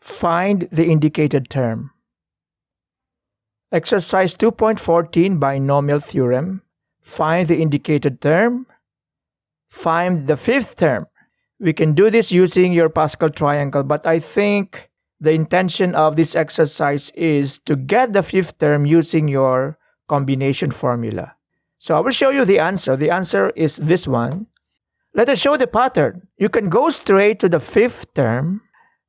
Find the indicated term. Exercise 2.14 binomial theorem. Find the indicated term. Find the fifth term. We can do this using your Pascal triangle, but I think the intention of this exercise is to get the fifth term using your combination formula. So I will show you the answer. The answer is this one. Let us show the pattern. You can go straight to the fifth term,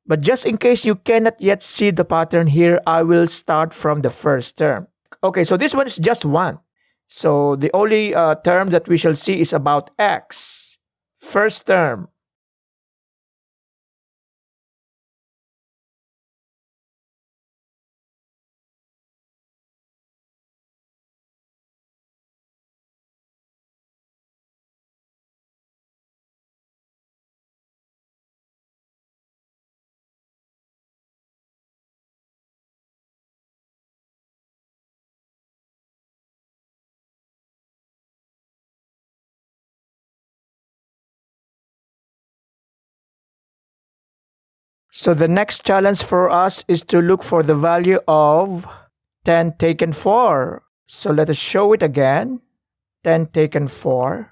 but just in case you cannot yet see the pattern here, I will start from the first term. Okay, so this one is just 1. So the only term that we shall see is about x. First term. So the next challenge for us is to look for the value of 10 taken 4. So let us show it again. 10 taken 4.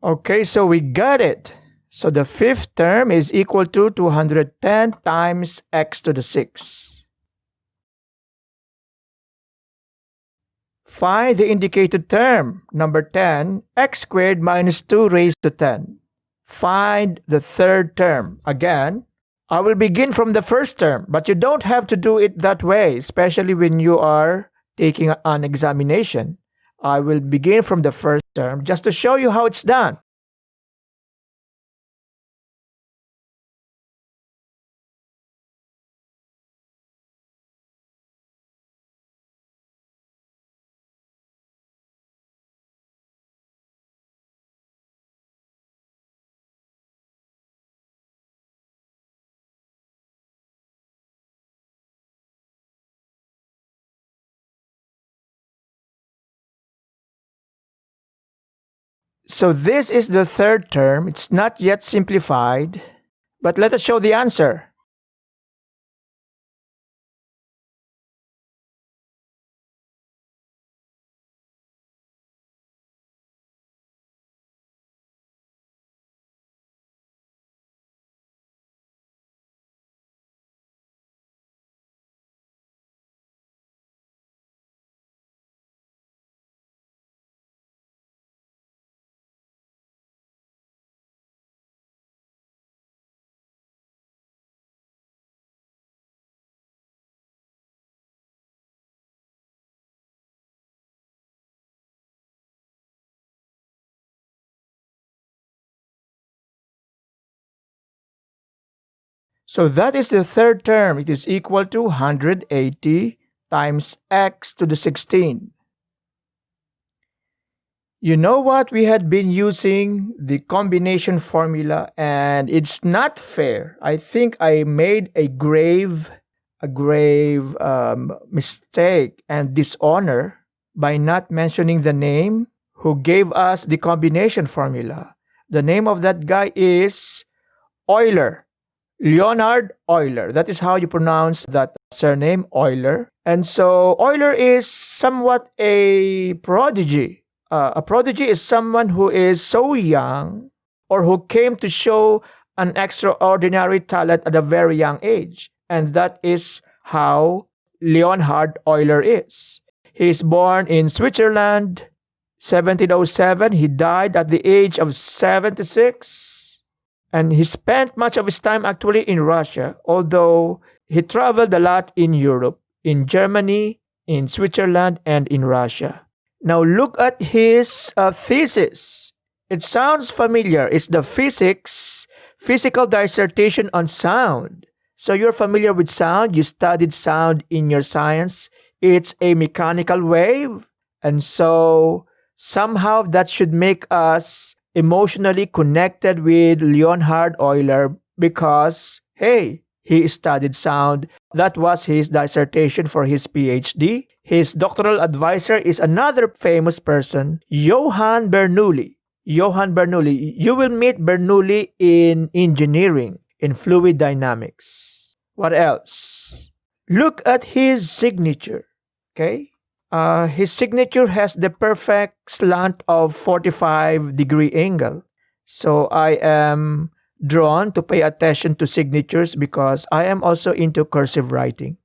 Okay, so we got it. So the fifth term is equal to 210 times x to the 6. Find the indicated term, number 10, x squared minus 2 raised to 10. Find the third term. Again, I will begin from the first term, but you don't have to do it that way, especially when you are taking an examination. I will begin from the first term just to show you how it's done. So this is the third term. It's not yet simplified, but let us show the answer. So that is the third term. It is equal to 180 times x to the 16. You know what? We had been using the combination formula and it's not fair. I think I made a grave mistake and dishonor by not mentioning the name who gave us the combination formula. The name of that guy is Euler. Leonhard Euler. That is how you pronounce that surname, Euler. And so Euler is somewhat a prodigy. A prodigy is someone who is so young or who came to show an extraordinary talent at a very young age. And that is how Leonhard Euler is. He is born in Switzerland, 1707. He died at the age of 76. And he spent much of his time actually in Russia, although he traveled a lot in Europe, in Germany, in Switzerland, and in Russia. Now look at his thesis. It sounds familiar. It's the physics physical dissertation on sound. So you're familiar with sound, you studied sound in your science. It's a mechanical wave. And so somehow that should make us emotionally connected with Leonhard Euler because, hey, he studied sound. That was his dissertation for his PhD. His doctoral advisor is another famous person, Johann Bernoulli. Johann Bernoulli. You will meet Bernoulli in engineering, in fluid dynamics. What else? Look at his signature. Okay? His signature has the perfect slant of 45-degree angle. So I am drawn to pay attention to signatures because I am also into cursive writing.